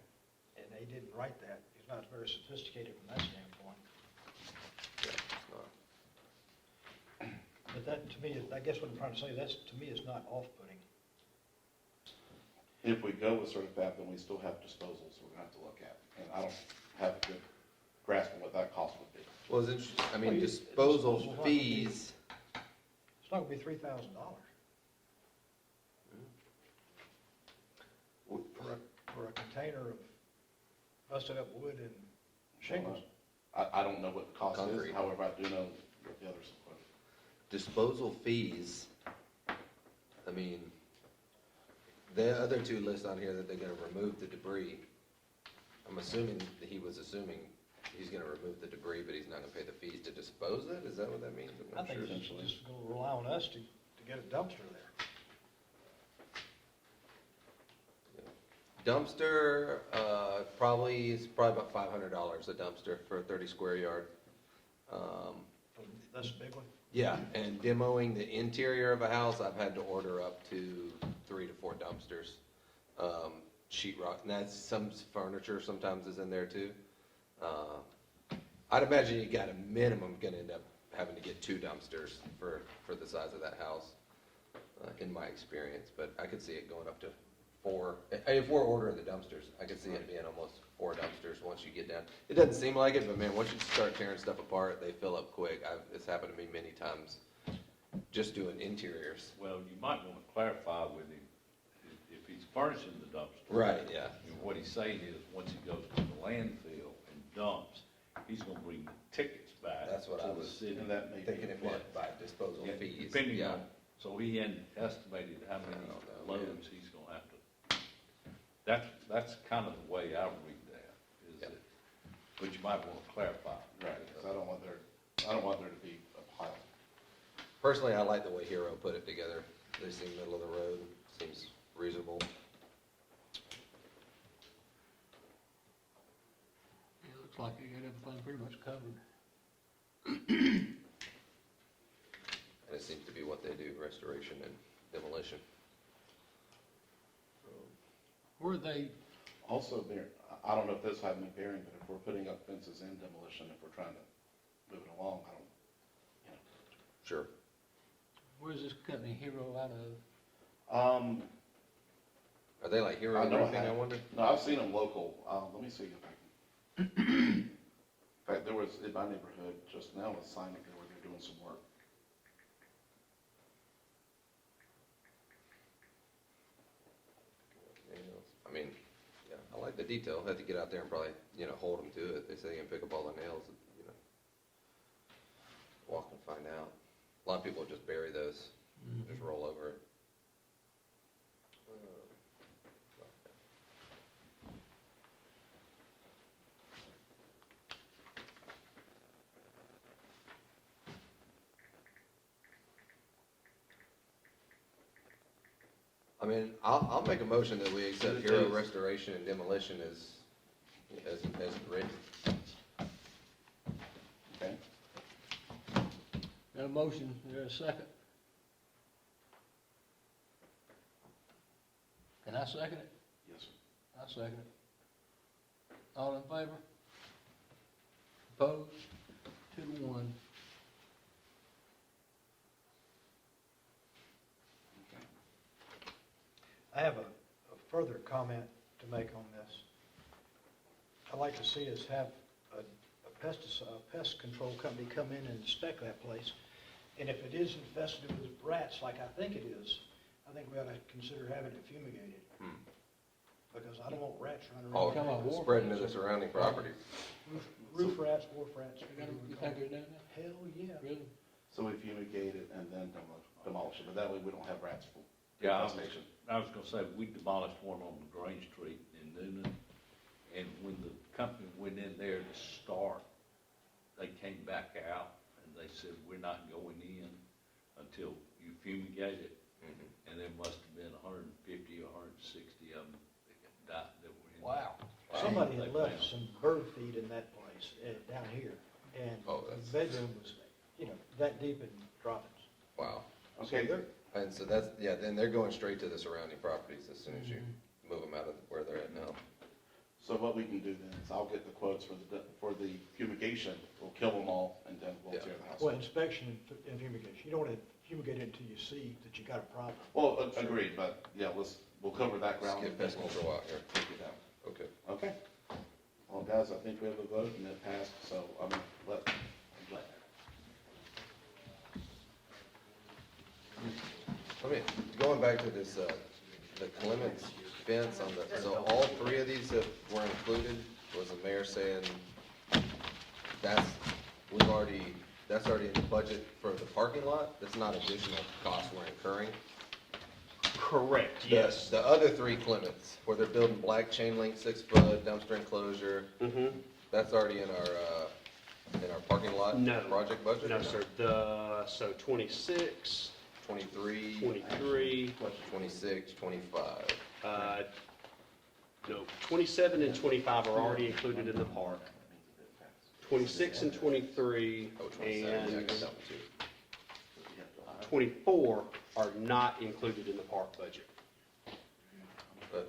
And he didn't write that. He's not very sophisticated from that standpoint. Yeah, it's not. But that, to me, I guess what I'm trying to say, that's, to me, is not off-putting. If we go with Certified, then we still have disposals we're gonna have to look at, and I don't have a good grasp on what that cost would be. Well, it's interesting, I Well, mean, you- disposal disposal's not gonna be- fees, It's not gonna be $3,000 for a container of busted up wood and shingles. I don't know what the cost is, Concrete. however, I do know what the others are. disposal fees, I mean, the other two lists on here that they're gonna remove the debris. I'm assuming that he was assuming he's gonna remove the debris, but he's not gonna pay the fees to dispose it? Is that what that means? I'm I not think sure. it's just gonna rely on us to get a dumpster there. Dumpster, it's probably about $500 a dumpster for a 30 square yard. That's a big one. Yeah, and demoing the interior of a house, I've had to order up to 3 to 4 dumpsters. Sheet rock, and that's some furniture sometimes is in there too. I'd imagine you got a minimum gonna end up having to get 2 dumpsters for the size of that house, in my experience, but I could see it going up to 4. If we're ordering the dumpsters, I could see it being almost 4 dumpsters once you get down. It doesn't seem like it, but man, once you start tearing stuff apart, they fill up quick. It's happened to me many times, just doing interiors. Well, you might want to clarify with him, if he's furnishing the dumpster. Right, yeah. And what he's saying is, once he goes to the landfill and dumps, he's gonna bring the tickets back. That's what to I the was city. And that may be Thinking if we what- had to buy disposal Yeah, fees. Depending Yeah. on, so he hadn't estimated how many I don't know, loads he's gonna have to. That's kind of the way I read that, is Yeah. that, but you might want to clarify. Right, because I don't want there to be a pile. Personally, I like the way Hero put it together. They seem middle of the road, seems reasonable. It looks like you got everything pretty much covered. And it seems to be what they do, restoration and demolition. Were they, Also, I don't know if this will have any bearing, but if we're putting up fences in demolition, if we're trying to move it along, I don't, Sure. where's this company Hero out of? Are they like Hero I know Roofing, I wonder? No, I've seen them local. Let me see if I can. In fact, there was, in my neighborhood, just now, a sign up there where they're doing some work. I mean, yeah, I like the detail. Have to get out there and probably, hold them to it. They say you can pick up all the nails, walk and find out. A lot of people just bury those, just roll over it. I mean, I'll make a motion that we accept Hero Restoration and Demolition as written. Okay? Got a motion, is there a second? Can I second it? Yes, sir. I second it. All in favor? Opposed? 2-1. I have a further comment to make on this. I'd like to see us have a pest control company come in and inspect that place. And if it is infested with rats, like I think it is, I think we ought to consider having it fumigated. Because I don't want rats running Oh, around. Come on, war spreading to rats. the surrounding properties. Roof rats, wharf rats. You think they're doing that? Hell, yeah. Really? So we fumigate it and then demolish it, but that way we don't have rats for Yeah, infestation. I was gonna say, we demolished one on Grange Street in Noonan, and when the company went in there to start, they came back out and they said, we're not going in until you fumigate it. And there must have been 150 or 160 of them that were in. Wow. Wow. Somebody They had left found. some bird feed in that place, down here, and Oh, the that's- bedroom was, that deep in droppings. Wow. Okay, And so then they're going straight to the surrounding properties as soon as you move them out of where they're at now. so what we can do then is I'll get the quotes for the fumigation, we'll kill them all, and then we'll Yeah. tear the house Well, down. inspection and fumigation, you don't want to fumigate it until you see that you got a problem. Well, agreed, but yeah, we'll cover that ground. Skip pest control out here. Take it down. Okay. Okay. Well, guys, I think we have a vote and it passed, so I'm gonna let. Going back to this, the Clements fence on the, so all 3 of these that were included, was the mayor saying that's already in the budget for the parking lot? That's not additional cost we're incurring? Correct, The other 3 Clements, where they're building black chain link 6-foot dumpster enclosure, Mm-hmm. that's already in our parking lot? No. Project budget? No, sir. So 26, 23, 23, 26, 25. No, 27 and 25 are already included in the park. 26 and 23 Oh, 27, yeah, I and got that one too. 24 are not included in the park budget. But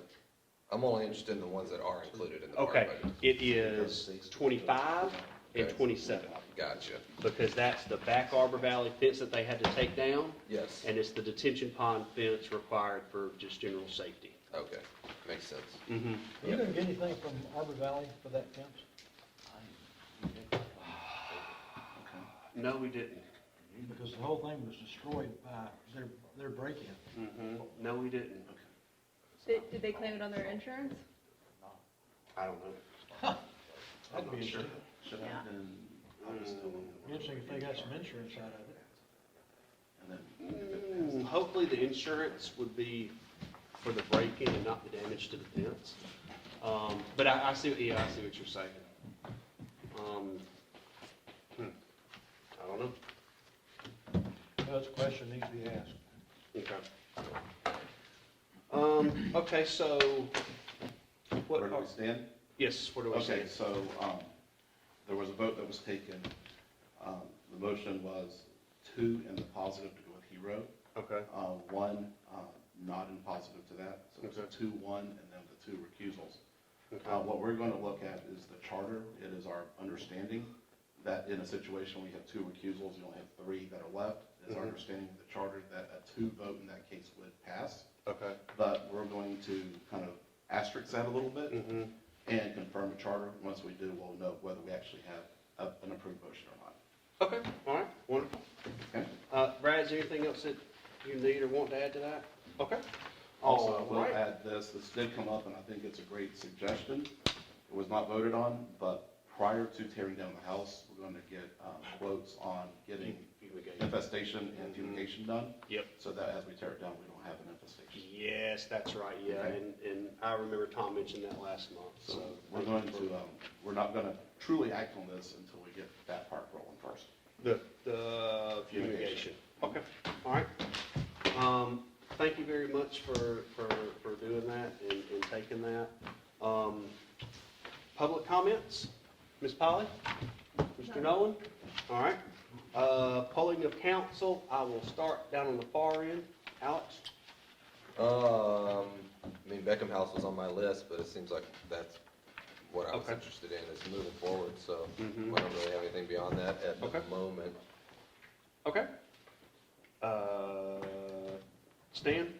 I'm only interested in the ones that are included in the park Okay, budget. it is 25 and Okay. 27, Gotcha. because that's the back Arbor Valley fence that they had to take down, Yes, and it's the detention pond fence required for just general safety. okay, makes sense. Mm-hmm. You didn't get anything from Arbor Valley for that fence? No, we didn't. Because the whole thing was destroyed by their break-in. Mm-hmm. No, we didn't. Did they claim it on their insurance? I don't know. That'd I'm be not sure. interesting. Should Yeah. have been, Interesting if they got some insurance out of it. and then, Hopefully the insurance would be for the break-in and not the damage to the fence. But I see, yeah, I see what you're saying. I don't know. That's a question that needs to be asked. Okay. Okay, so, what, where do we stand? yes, what do we say? Okay, so, there was a vote that was taken. The motion was 2 in the positive to go with Hero, Okay, 1 not in positive to that. So it's a Okay. 2-1 and then the 2 recusals. okay, What we're going to look at is the charter. It is our understanding that in a situation we have 2 recusals, you only have 3 that are left. It's our Mhm. understanding of the charter that a 2 vote in that case would pass. okay. But we're going to kind of asterisk that a little bit Mm-hmm. and confirm the charter. Once we do, we'll know whether we actually have an approved motion or not. Okay, all right, wonderful. Okay? Brad, is there anything else that you need or want to add to that? Okay. Also, I All will right. add this did come up, and I think it's a great suggestion. It was not voted on, but prior to tearing down the house, we're going to get quotes on getting Fumigation. infestation and fumigation done, Yep. so that as we tear it down, we don't have an infestation. Yes, that's right, yeah, Okay. and I remember Tom mentioned that last month, so. So we're going to, we're not going to truly act on this until we get that part rolling first. The fumigation. Okay, all right. Thank you very much for doing that and taking that. Public comments? Ms. Polly? Mr. Nolan? All right. Polling of council, I will start down on the far end. Alex? I mean, Beckham House was on my list, but it seems like that's what I was Okay. interested in, is moving forward, so Mhm. I don't really have anything beyond that at the Okay. moment. Okay. Stan?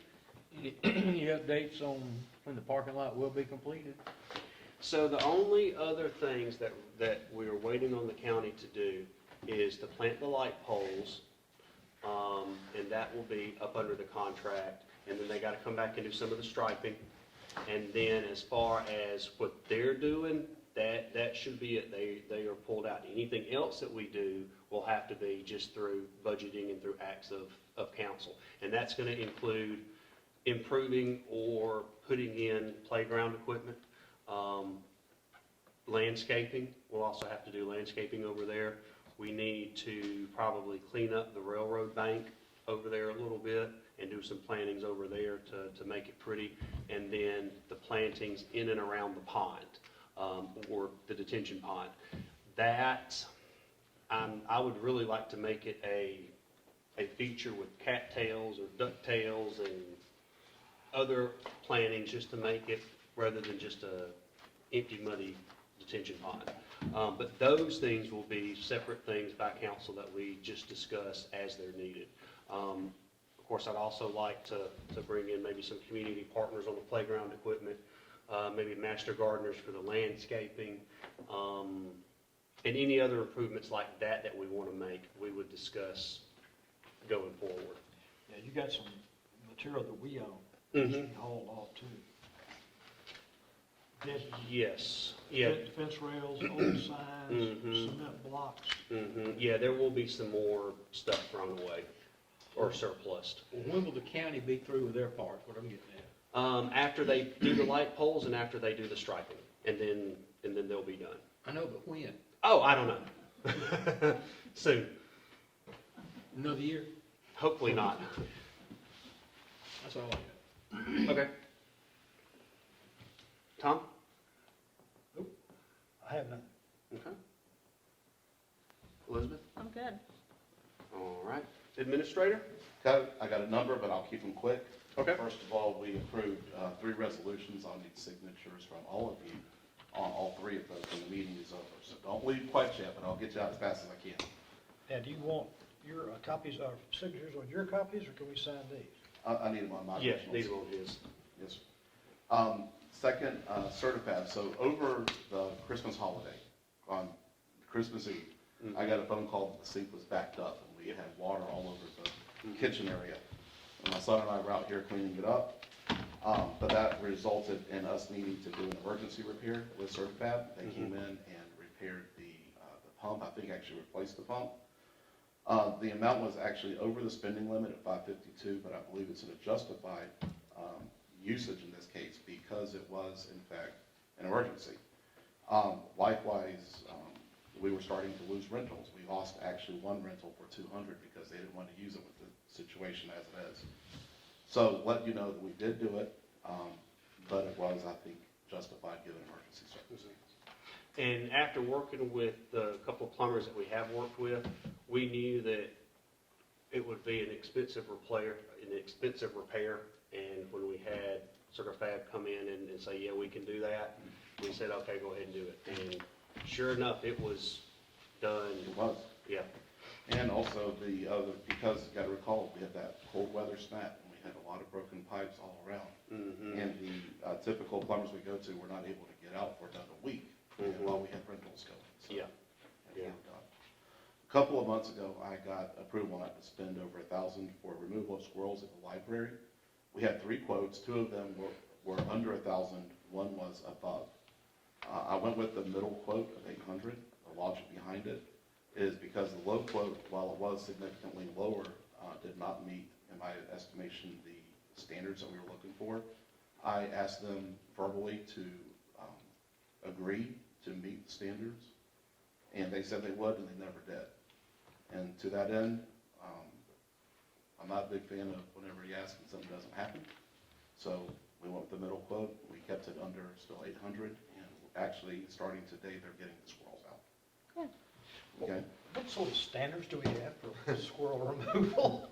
Any updates on when the parking lot will be completed? So the only other things that we're waiting on the county to do is to plant the light poles, and that will be up under the contract, and then they gotta come back and do some of the striping. And then as far as what they're doing, that should be it, they are pulled out. Anything else that we do will have to be just through budgeting and through acts of council. And that's gonna include improving or putting in playground equipment. Landscaping, we'll also have to do landscaping over there. We need to probably clean up the railroad bank over there a little bit and do some plantings over there to make it pretty. And then the plantings in and around the pond, or the detention pond. That, I would really like to make it a feature with cattails or ducktails and other plantings, just to make it, rather than just a empty, muddy detention pond. But those things will be separate things by council that we just discuss as they're needed. Of course, I'd also like to bring in maybe some community partners on the playground equipment, maybe master gardeners for the landscaping, and any other improvements like that we want to make, we would discuss going forward. Yeah, you got some material that we own, Mhm. needs to be hauled off too. Yes, yeah. Fence rails, old signs, Mhm. cement blocks. Yeah, there will be some more stuff thrown away or surplused. When will the county be through with their part, what I'm getting at? After they do the light poles and after they do the striping, and then they'll be done. I know, but when? Oh, I don't know. Soon. Another year? Hopefully not. That's all I got. Okay. Tom? I have nothing. Okay. Elizabeth? I'm good. All right. Administrator? Okay, I got a number, but I'll keep them quick. Okay. First of all, we approved 3 resolutions. I'll need signatures from all of you on all 3 of those when the meeting is over. So don't leave quite yet, but I'll get you out as fast as I can. Now, do you want your copies, signatures on your copies, or can we sign these? I need them on my Yes, originals. these are on his. Yes, sir. Second, Certifab. So over the Christmas holiday, on Christmas Eve, I got a phone call that the sink was backed up and we had water all over the kitchen area. And my son and I were out here cleaning it up. But that resulted in us needing to do an emergency repair with Certifab. They came in and repaired the pump. I think actually replaced the pump. The amount was actually over the spending limit at $552, but I believe it's a justified usage in this case because it was in fact an emergency. Likewise, we were starting to lose rentals. We lost actually 1 rental for $200 because they didn't want to use it with the situation as it is. So let you know that we did do it, but it was, I think, justified given emergency circumstances. And after working with a couple of plumbers that we have worked with, we knew that it would be an expensive repair. And when we had Certifab come in and say, yeah, we can do that, we said, okay, go ahead and do it. And sure enough, it was done. It was. Yeah. And also the other, because you gotta recall, we had that cold weather snap and we had a lot of broken pipes all around. Mm-hmm. And the typical plumbers we go to were not able to get out for another week while we had rentals going. So, Yeah. yeah. A couple of months ago, I got approval not to spend over $1,000 for removal of squirrels at the library. We had 3 quotes. 2 of them were under $1,000. 1 was above. I went with the middle quote of $800. The logic behind it is because the low quote, while it was significantly lower, did not meet, in my estimation, the standards that we were looking for. I asked them verbally to agree to meet the standards, and they said they would, and they never did. And to that end, I'm not a big fan of whenever you ask and something doesn't happen. So we went with the middle quote. We kept it under still $800, and actually, starting today, they're getting the squirrels out. Good. Okay. What sort of standards do we have for squirrel removal?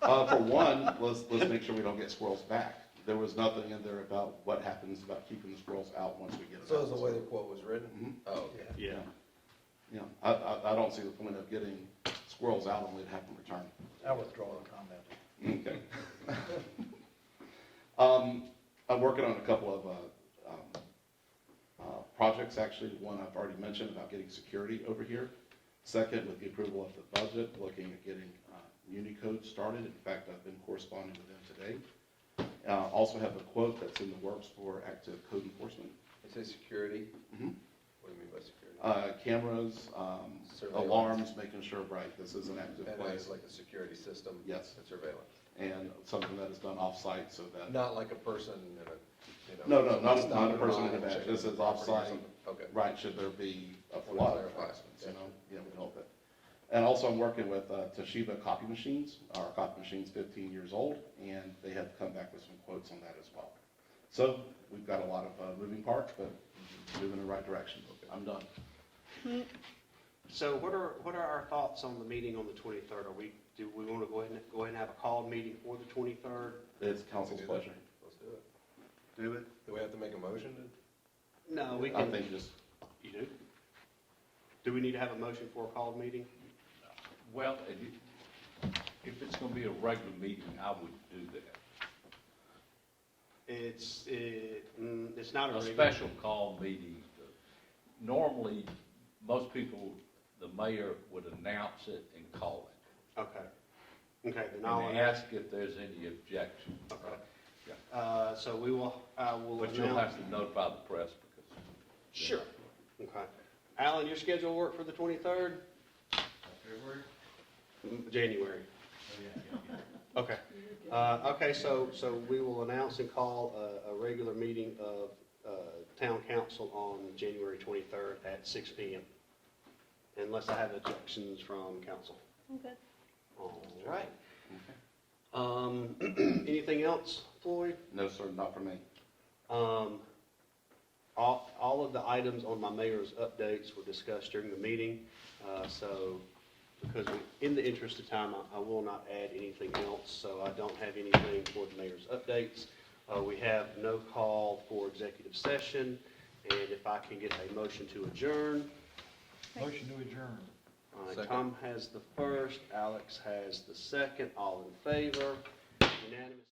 For one, let's make sure we don't get squirrels back. There was nothing in there about what happens about keeping the squirrels out once we get them So out. is the way the quote was written? Mhm. Oh, okay. Yeah. Yeah, I don't see the point of getting squirrels out only to have them return. I withdraw the comment. Okay. I'm working on a couple of projects, actually. One I've already mentioned about getting security over here. Second, with the approval of the budget, looking at getting Unicode started. In fact, I've been corresponding with them today. Also have a quote that's in the works for active code enforcement. You say security? Mhm. What do you mean by security? Cameras, Surveillance. alarms, making sure, right, this is an active And place. it's like a security system? Yes. And surveillance? And something that is done off-site so that, Not like a person in a, you know. No, not a stopping person in by a badge. checking This is the property or off-site. something. Okay. right, should there be a Wanna flood, for clarify. instance, you know, yeah, we hope it. And also I'm working with Toshiba copy machines. Our copy machine's 15 years old, and they have come back with some quotes on that as well. So we've got a lot of moving parts, but moving in the right direction. I'm done. So what are our thoughts on the meeting on the 23rd? Do we want to go ahead and have a called meeting for the 23rd? It's council's do that. pleasure. Let's do it. Do it? Do we have to make a motion to? No, we I can. think just, You do? Do we need to have a motion for a called meeting? Well, if it's gonna be a regular meeting, I would do that. It's not a A regular. special call meeting, normally, most people, the mayor would announce it and call it. Okay. Okay, then I'll And ask if there's any objection. Okay. So I will But you'll announce. have to notify the press because. Sure. Okay. Alan, your schedule work for the 23rd? January. Okay. Okay, so we will announce and call a regular meeting of town council on January 23rd at 6 PM. Unless I have objections from council. I'm good. All right. Anything else, Floyd? no, sir, not for me. all of the items on my mayor's updates were discussed during the meeting. So because in the interest of time, I will not add anything else. So I don't have anything for the mayor's updates. We have no call for executive session. And if I can get a motion to adjourn. Motion to adjourn. All right, Second. Tom has the first, Alex has the second, all in favor, unanimous.